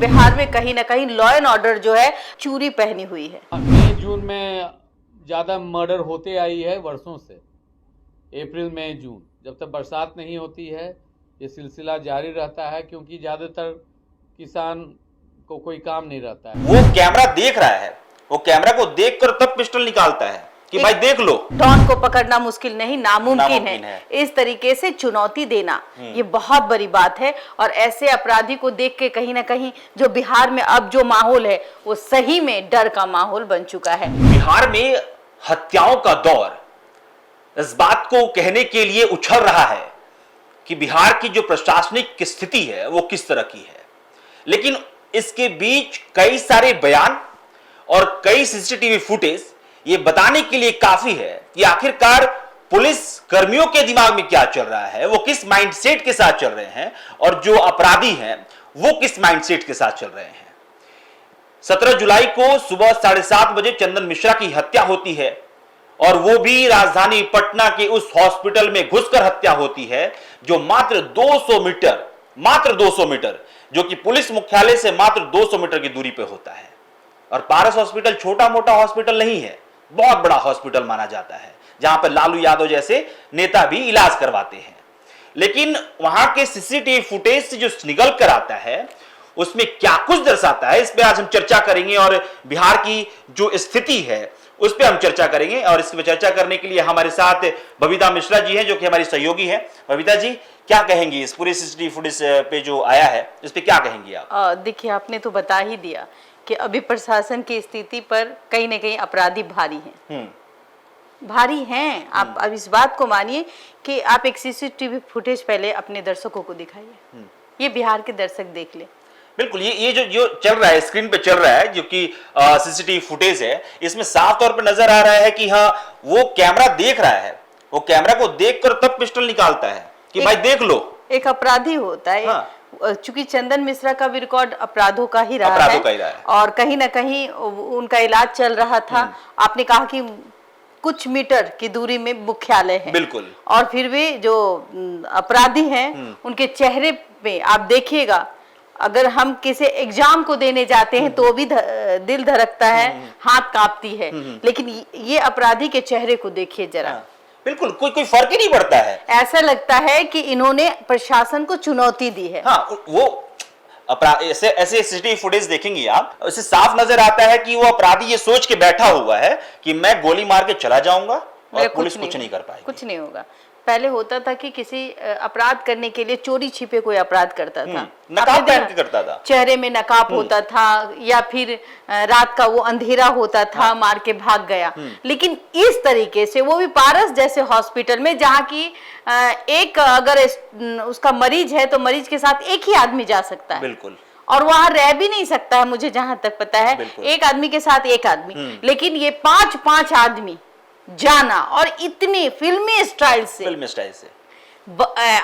बिहार में कहीं ना कहीं लॉ एंड ऑर्डर जो है चूरी पहनी हुई है। मई जून में ज़्यादा मर्डर होते आई है वर्षों से। अप्रैल मई जून जब तक बरसात नहीं होती है ये सिलसिला जारी रहता है, क्योंकि ज़्यादातर किसान को कोई काम नहीं रहता है। वो कैमरा देख रहा है, वो कैमरा को देखकर तब पिस्टल निकालता है कि भाई देख लो। डॉन को पकड़ना मुश्किल नहीं नामुमकिन है। है। इस तरीके से चुनौती देना ये बहुत बड़ी बात है। और ऐसे अपराधी को देख के कहीं ना कहीं जो बिहार में अब जो माहौल है वो सही में डर का माहौल बन चुका है। बिहार में हत्याओं का दौर इस बात को कहने के लिए उछल रहा है कि बिहार की जो प्रशासनिक स्थिति है वो किस तरह की है, लेकिन इसके बीच कई सारे बयान और कई सीसीटीवी फुटेज ये बताने के लिए काफी है कि आखिरकार पुलिस कर्मियों के दिमाग में क्या चल रहा है, वो किस माइंडसेट के साथ चल रहे हैं और जो अपराधी हैं वो किस माइंडसेट के साथ चल रहे हैं। 17 जुलाई को सुबह 7:30 बजे चंदन मिश्रा की हत्या होती है और वो भी राजधानी पटना के उस हॉस्पिटल में घुसकर हत्या होती है जो मात्र 200 मीटर जो कि पुलिस मुख्यालय से मात्र 200 मीटर की दूरी पे होता है। और पारस हॉस्पिटल छोटा मोटा हॉस्पिटल नहीं है, बहुत बड़ा हॉस्पिटल माना जाता है जहां पर लालू यादव जैसे नेता भी इलाज करवाते हैं। लेकिन वहां के सीसीटीवी फुटेज से जो निकल कर आता है उसमें क्या कुछ दर्शाता है, इस पे आज हम चर्चा करेंगे और बिहार की जो स्थिति है उस पर हम चर्चा करेंगे। और इस पर चर्चा करने के लिए हमारे साथ बबीता मिश्रा जी हैं जो कि हमारी सहयोगी हैं। बबीता जी, क्या कहेंगी इस पूरे सीसीटीवी फुटेज पे जो आया है, इस पे क्या कहेंगी आप? देखिए, आपने तो बता ही दिया कि अभी प्रशासन की स्थिति पर कहीं ना कहीं अपराधी भारी हैं। आप अब इस बात को मानिए कि आप एक सीसीटीवी फुटेज पहले अपने दर्शकों को दिखाइए, ये बिहार के दर्शक देख ले। बिल्कुल, ये जो चल रहा है, स्क्रीन पे चल रहा है जो कि सीसीटीवी फुटेज है, इसमें साफ तौर पे नजर आ रहा है कि हाँ वो कैमरा देख रहा है, वो कैमरा को देखकर तब पिस्टल निकालता है कि भाई देख लो। एक अपराधी होता है। हाँ। चूंकि चंदन मिश्रा का भी रिकॉर्ड अपराधों का ही रहा है और कहीं ना कहीं उनका इलाज चल रहा था। आपने कहा कि कुछ मीटर की दूरी में मुख्यालय है, बिल्कुल, और फिर भी जो अपराधी हैं उनके चेहरे पे आप देखिएगा, अगर हम किसी एग्जाम को देने जाते हैं तो भी दिल धड़कता है, हाथ कांपती है, लेकिन ये अपराधी के चेहरे को देखिए जरा। बिल्कुल कोई फर्क ही नहीं पड़ता है। ऐसा लगता है कि इन्होंने प्रशासन को चुनौती दी है। हाँ, वो ऐसे सीसीटीवी फुटेज देखेंगे आप, इससे साफ नजर आता है कि वो अपराधी ये सोच के बैठा हुआ है कि मैं गोली मार के चला जाऊंगा और पुलिस कुछ नहीं कर पाएगी। कुछ नहीं होगा। पहले होता था कि किसी अपराध करने के लिए चोरी छिपे कोई अपराध करता था, नकाब पहन के करता था, चेहरे में नकाब होता था, या फिर रात का वो अंधेरा होता था, मार के भाग गया। लेकिन इस तरीके से, वो भी पारस जैसे हॉस्पिटल में जहाँ की एक अगर उसका मरीज है तो मरीज के साथ एक ही आदमी जा सकता है, बिल्कुल, और वहां रह भी नहीं सकता है, मुझे जहां तक पता है, एक आदमी के साथ एक आदमी। लेकिन ये 5-5 आदमी जाना, और इतनी फिल्मी स्टाइल से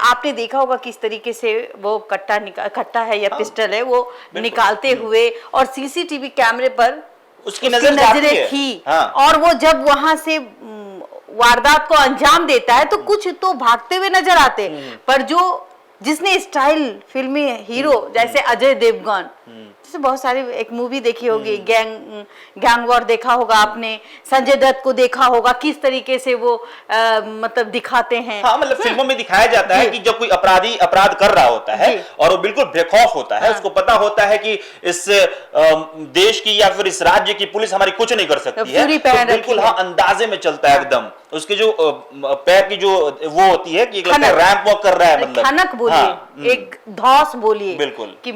आपने देखा होगा किस तरीके से वो कट्टा है या पिस्टल है वो निकालते हुए, और सीसीटीवी कैमरे पर उसकी नजरें थी। और वो जब वहां से वारदात को अंजाम देता है तो कुछ तो भागते हुए नजर आते, पर जिसने स्टाइल फिल्मी हीरो जैसे अजय देवगन, जैसे बहुत सारी एक मूवी देखी होगी, गैंग वॉर देखा होगा आपने, संजय दत्त को देखा होगा किस तरीके से वो मतलब दिखाते हैं। हाँ, मतलब फिल्मों में दिखाया जाता है कि जब कोई अपराधी अपराध कर रहा होता है और वो बिल्कुल बेखौफ होता है, उसको पता होता है कि इस देश की या फिर इस राज्य की पुलिस हमारी कुछ नहीं कर सकती है, तो बिल्कुल हाँ अंदाजे में चलता है एकदम। उसके जो पैर की जो वो होती है कि रैंप वॉक कर रहा है, मतलब खनक बोलिए, एक धौस बोलिए, बिल्कुल, कि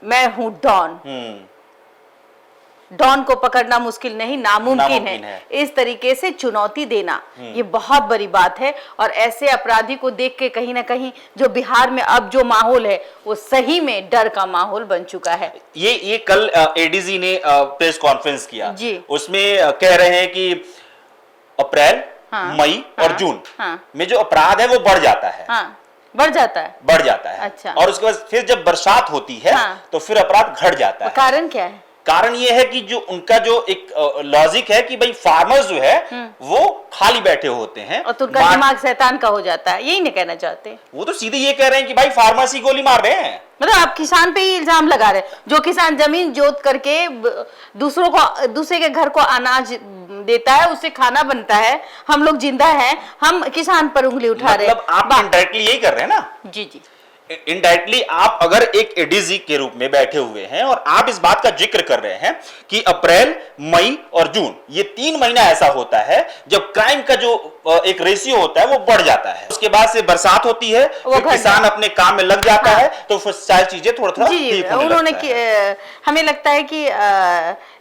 मैं हूं डॉन। डॉन को पकड़ना मुश्किल नहीं नामुमकिन है। इस तरीके से चुनौती देना ये बहुत बड़ी बात है। और ऐसे अपराधी को देख के कहीं ना कहीं जो बिहार में अब जो माहौल है वो सही में डर का माहौल बन चुका है। ये कल एडीजी ने प्रेस कॉन्फ्रेंस किया जी, उसमें कह रहे हैं कि अप्रैल, मई और जून में जो अपराध है वो बढ़ जाता है, बढ़ जाता है। अच्छा। और उसके बाद फिर जब बरसात होती है तो फिर अपराध घट जाता है। कारण क्या है? कारण ये है कि जो उनका जो एक लॉजिक है कि भाई फार्मर्स जो है वो खाली बैठे होते हैं और तो उनका दिमाग शैतान का हो जाता है, यही नहीं कहना चाहते। वो तो सीधे ये कह रहे हैं कि भाई फार्मर्स ही गोली मार रहे हैं। मतलब आप किसान पे ही इल्जाम लगा रहे हैं। जो किसान जमीन जोत करके दूसरे के घर को अनाज देता है, उससे खाना बनता है, हम लोग जिंदा हैं, हम किसान पर उंगली उठा रहे हैं। मतलब आप इनडायरेक्टली यही कर रहे हैं ना। जी जी, इनडायरेक्टली आप अगर एक एडीजी के रूप में बैठे हुए हैं और आप इस बात का जिक्र कर रहे हैं कि अप्रैल, मई और जून ये 3 महीना ऐसा होता है जब क्राइम का जो एक रेशियो होता है वो बढ़ जाता है। उसके बाद से बरसात होती है, फिर किसान अपने काम में लग जाता है, तो फिर सारी चीजें थोड़ा ठीक होने उन्होंने लगता है। हमें लगता है कि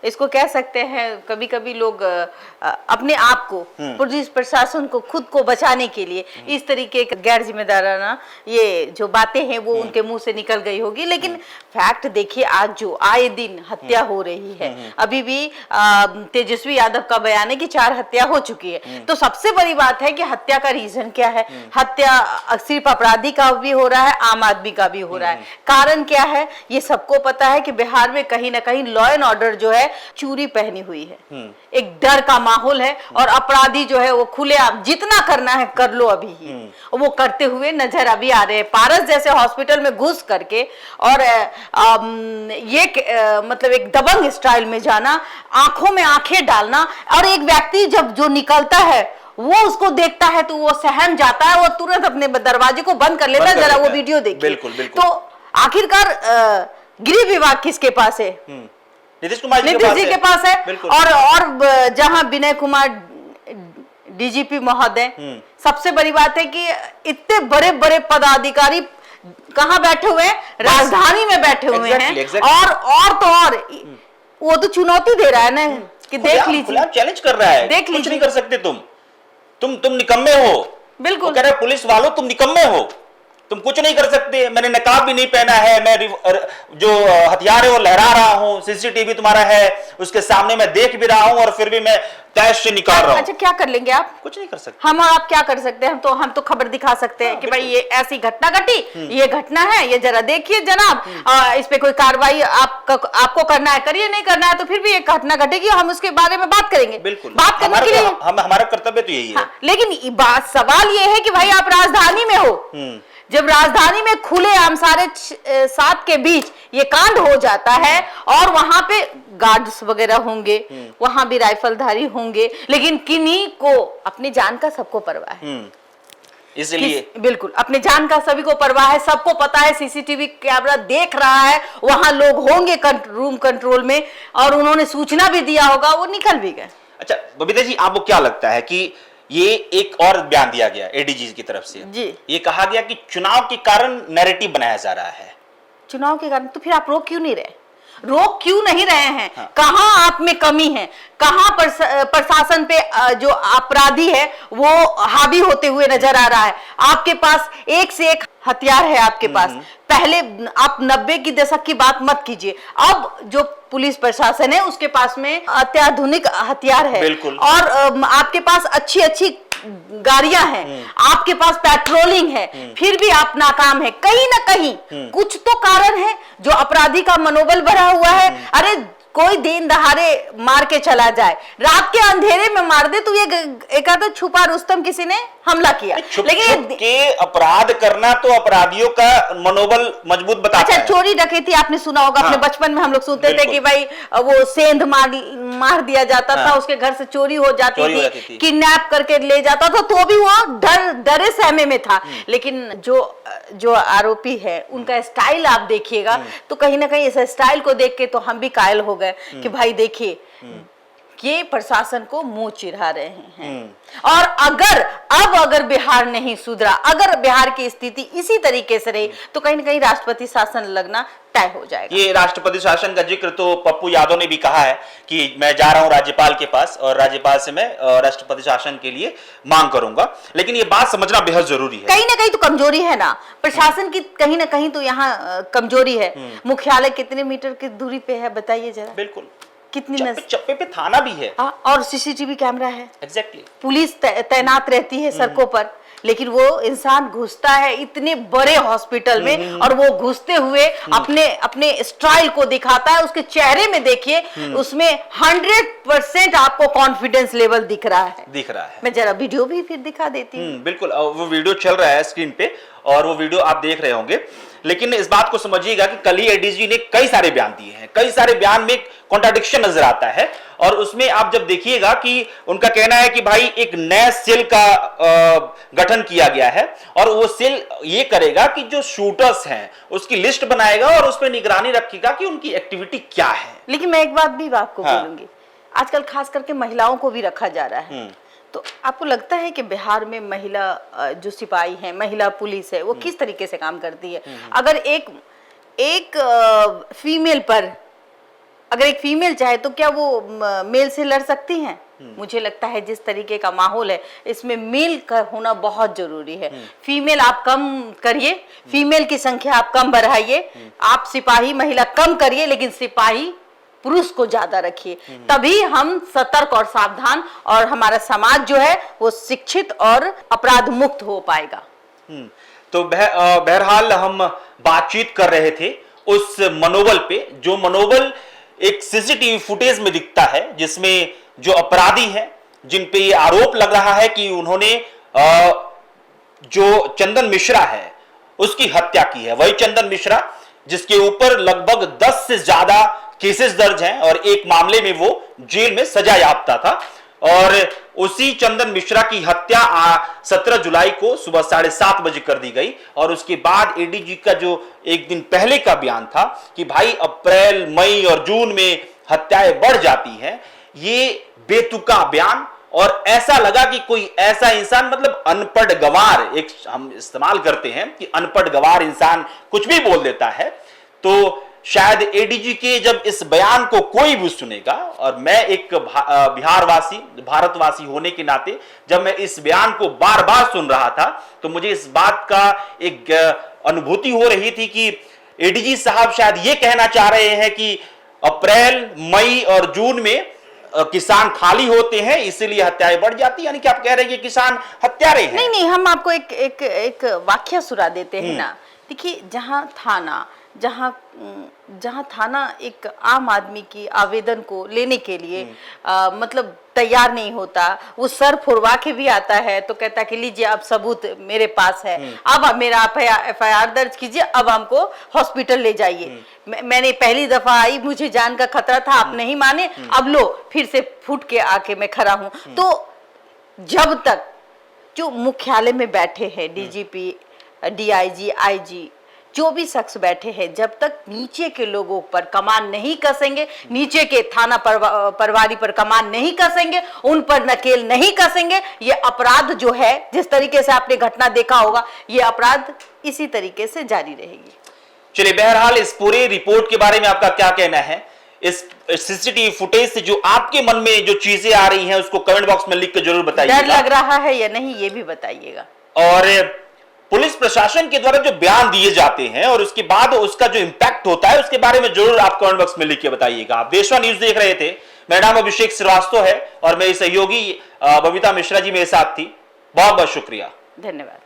इसको कह सकते हैं, कभी कभी लोग अपने आप को, पुलिस प्रशासन को, खुद को बचाने के लिए इस तरीके का गैर जिम्मेदाराना ये जो बातें हैं वो उनके मुंह से निकल गई होगी। लेकिन फैक्ट देखिए, आज जो आए दिन हत्या हो रही है, अभी भी तेजस्वी यादव का बयान है कि 4 हत्या हो चुकी है। तो सबसे बड़ी बात है कि हत्या का रीजन क्या है। हत्या सिर्फ अपराधी का भी हो रहा है, आम आदमी का भी हो रहा है। कारण क्या है ये सबको पता है कि बिहार में कहीं ना कहीं लॉ एंड ऑर्डर जो है चूरी पहनी हुई है, एक डर का माहौल है और अपराधी जो है वो खुलेआम जितना करना है कर लो अभी ही, वो करते हुए नजर अभी आ रहे हैं। पारस जैसे हॉस्पिटल में घुस करके और ये मतलब एक दबंग स्टाइल में जाना, आंखों में आंखें डालना, और एक व्यक्ति जब जो निकलता है वो उसको देखता है तो वो सहम जाता है, वो तुरंत अपने दरवाजे को बंद कर लेता है। जरा वो वीडियो देखिए। बिल्कुल बिल्कुल। तो आखिरकार गृह विभाग किसके पास है? नीतीश कुमार जी के पास है। और जहां विनय कुमार डीजीपी महोदय, सबसे बड़ी बात है कि इतने बड़े बड़े पदाधिकारी कहां बैठे हुए हैं? राजधानी में बैठे हुए हैं। और वो तो चुनौती दे रहा है ना कि देख लीजिए, चैलेंज कर रहा है, देख लीजिए, कुछ नहीं कर सकते तुम निकम्मे हो। बिल्कुल कह रहे पुलिस वालों तुम निकम्मे हो, तुम कुछ नहीं कर सकते। मैंने नकाब भी नहीं पहना है, मैं जो हथियार है वो लहरा रहा हूं, सीसीटीवी तुम्हारा है उसके सामने मैं देख भी रहा हूं और फिर भी मैं तैश से निकाल रहा हूं। अच्छा, क्या कर लेंगे आप? कुछ नहीं कर सकते। हम और आप क्या कर सकते हैं? हम तो खबर दिखा सकते हैं कि भाई ये ऐसी घटना घटी, ये घटना है, ये जरा देखिए जनाब, इस पे कोई कार्रवाई आपको करना है करिए, नहीं करना है तो फिर भी एक घटना घटेगी, हम उसके बारे में बात करेंगे। बिल्कुल, बात करने के लिए हमारा कर्तव्य तो यही है। लेकिन सवाल ये है कि भाई आप राजधानी में हो, जब राजधानी में खुलेआम 7:30 के बीच ये कांड हो जाता है और वहां पे गार्ड्स वगैरह होंगे, वहां भी राइफलधारी होंगे, लेकिन किन्हीं को अपनी जान का सबको परवाह है। इसलिए बिल्कुल अपने जान का सभी को परवाह है, सबको पता है, सीसीटीवी कैमरा देख रहा है, वहां लोग होंगे रूम कंट्रोल में और उन्होंने सूचना भी दिया होगा, वो निकल भी गए। अच्छा बबीता जी, आपको क्या लगता है कि ये एक और बयान दिया गया एडीजी की तरफ से जी, ये कहा गया कि चुनाव के कारण नैरेटिव बनाया जा रहा है। चुनाव के कारण? तो फिर आप रोक क्यों नहीं रहे हैं? हाँ। कहां आप में कमी है? कहां प्रशासन पे जो अपराधी है वो हावी होते हुए नजर आ रहा है? आपके पास एक से एक हथियार है आपके पास। पहले आप 90 की दशक की बात मत कीजिए, अब जो पुलिस प्रशासन है उसके पास में अत्याधुनिक हथियार है और आपके पास अच्छी गाड़ियां हैं, आपके पास पेट्रोलिंग है, फिर भी आप नाकाम है। कहीं ना कहीं कुछ तो कारण है जो अपराधी का मनोबल बढ़ा हुआ है। अरे कोई दिन दहाड़े मार के चला जाए, रात के अंधेरे में मार दे तो ये एक आधा छुपा रुस्तम किसी ने हमला किया, लेकिन के अपराध करना तो अपराधियों का मनोबल मजबूत बताता है। चोरी डकैती आपने सुना होगा। अपने बचपन में हम लोग सुनते थे कि भाई वो सेंध मार दिया जाता था, उसके घर से चोरी हो जाती थी, किडनैप करके ले जाता था, तो भी वो डरे सहमे में था। लेकिन जो आरोपी है उनका स्टाइल आप देखिएगा तो कहीं ना कहीं इस स्टाइल को देख के तो हम भी कायल हो गए कि भाई देखिए ये प्रशासन को मुंह चिढ़ा रहे हैं। और अगर बिहार नहीं सुधरा, अगर बिहार की स्थिति इसी तरीके से रही तो कहीं ना कहीं राष्ट्रपति शासन लगना तय हो जाएगा। ये राष्ट्रपति शासन का जिक्र तो पप्पू यादव ने भी कहा है कि मैं जा रहा हूं राज्यपाल के पास और राज्यपाल से मैं राष्ट्रपति शासन के लिए मांग करूंगा। लेकिन ये बात समझना बेहद जरूरी है। कहीं ना कहीं तो कमजोरी है ना प्रशासन की, कहीं ना कहीं तो यहाँ कमजोरी है। मुख्यालय कितने मीटर की दूरी पे है बताइए जरा? बिल्कुल, कितनी चप्पे पे थाना भी है और सीसीटीवी कैमरा है। एग्जैक्टली। पुलिस तैनात रहती है सड़कों पर, लेकिन वो इंसान घुसता है इतने बड़े हॉस्पिटल में और वो घुसते हुए अपने अपने स्टाइल को दिखाता है। उसके चेहरे में देखिए उसमें 100% आपको कॉन्फिडेंस लेवल दिख रहा है। मैं जरा वीडियो भी फिर दिखा देती हूँ। बिल्कुल, वो वीडियो चल रहा है स्क्रीन पे और वो वीडियो आप देख रहे होंगे। लेकिन इस बात को समझिएगा कि कल ही एडीजी ने कई सारे बयान दिए हैं, कई सारे बयान में कॉन्ट्राडिक्शन नजर आता है और उसमें आप जब देखिएगा कि उनका कहना है कि भाई एक नया सेल का गठन किया गया है और वो सेल ये करेगा कि जो शूटर्स हैं उसकी लिस्ट बनाएगा और उस पर निगरानी रखेगा कि उनकी एक्टिविटी क्या है। लेकिन मैं एक बात भी आपको बोलूंगी, आजकल खास करके महिलाओं को भी रखा जा रहा है। तो आपको लगता है कि बिहार में महिला जो सिपाही है, महिला पुलिस है, वो किस तरीके से काम करती है? अगर एक फीमेल पर अगर एक फीमेल चाहे तो क्या वो मेल से लड़ सकती हैं? मुझे लगता है जिस तरीके का माहौल है इसमें मेल का होना बहुत जरूरी है। फीमेल आप कम करिए, फीमेल की संख्या आप कम बढ़ाइए, आप सिपाही महिला कम करिए, लेकिन सिपाही पुरुष को ज्यादा रखिए, तभी हम सतर्क और सावधान और हमारा समाज जो है वो शिक्षित और अपराध मुक्त हो पाएगा। तो बहरहाल हम बातचीत कर रहे थे उस मनोबल पे, जो मनोबल एक सीसीटीवी फुटेज में दिखता है, जिसमें जो अपराधी हैं जिन पे ये आरोप लग रहा है कि उन्होंने जो चंदन मिश्रा है उसकी हत्या की है, वही चंदन मिश्रा जिसके ऊपर लगभग 10 से ज्यादा केसेस दर्ज हैं और एक मामले में वो जेल में सजा याफ्ता था। और उसी चंदन मिश्रा की हत्या 17 जुलाई को सुबह 7:30 बजे कर दी गई और उसके बाद एडीजी का जो एक दिन पहले का बयान था कि भाई अप्रैल, मई और जून में हत्याएं बढ़ जाती हैं, ये बेतुका बयान और ऐसा लगा कि कोई ऐसा इंसान, मतलब अनपढ़ गंवार, एक हम इस्तेमाल करते हैं कि अनपढ़ गंवार इंसान कुछ भी बोल देता है। तो शायद एडीजी के जब इस बयान को कोई भी सुनेगा, और मैं एक बिहारवासी, भारतवासी होने के नाते जब मैं इस बयान को बार बार सुन रहा था तो मुझे इस बात का एक अनुभूति हो रही थी कि एडीजी साहब शायद ये कहना चाह रहे हैं कि अप्रैल, मई और जून में किसान खाली होते हैं इसलिए हत्याएं बढ़ जाती है। यानी कि आप कह रहे हैं कि किसान हत्यारे हैं। नहीं, हम आपको एक वाक्य सुना देते हैं ना। देखिए, जहां थाना एक आम आदमी की आवेदन को लेने के लिए मतलब तैयार नहीं होता, वो सर फुड़वा के भी आता है तो कहता है कि लीजिए अब सबूत मेरे पास है, अब मेरा एफआईआर दर्ज कीजिए, अब हमको हॉस्पिटल ले जाइए। मैंने पहली दफा आई, मुझे जान का खतरा था, आप नहीं माने, अब लो फिर से फुट के आके मैं खड़ा हूं। तो जब तक जो मुख्यालय में बैठे हैं डीजीपी, डीआईजी, आईजी, जो भी शख्स बैठे हैं, जब तक नीचे के लोगों पर कमान नहीं कसेंगे, नीचे के थाना प्रभारी पर कमान नहीं कसेंगे, उन पर नकेल नहीं कसेंगे, ये अपराध जो है, जिस तरीके से आपने घटना देखा होगा, ये अपराध इसी तरीके से जारी रहेगी। चलिए, बहरहाल इस पूरे रिपोर्ट के बारे में आपका क्या कहना है? इस सीसीटीवी फुटेज से जो आपके मन में जो चीजें आ रही हैं उसको कमेंट बॉक्स में लिख कर जरूर बताइएगा। डर लग रहा है या नहीं ये भी बताइएगा। और पुलिस प्रशासन के द्वारा जो बयान दिए जाते हैं और उसके बाद उसका जो इंपैक्ट होता है उसके बारे में जरूर आप कमेंट बॉक्स में लिख के बताइएगा। आप देशवा न्यूज देख रहे थे, मेरा नाम अभिषेक श्रीवास्तव है और मेरी सहयोगी बबीता मिश्रा जी मेरे साथ थी। बहुत बहुत शुक्रिया, धन्यवाद।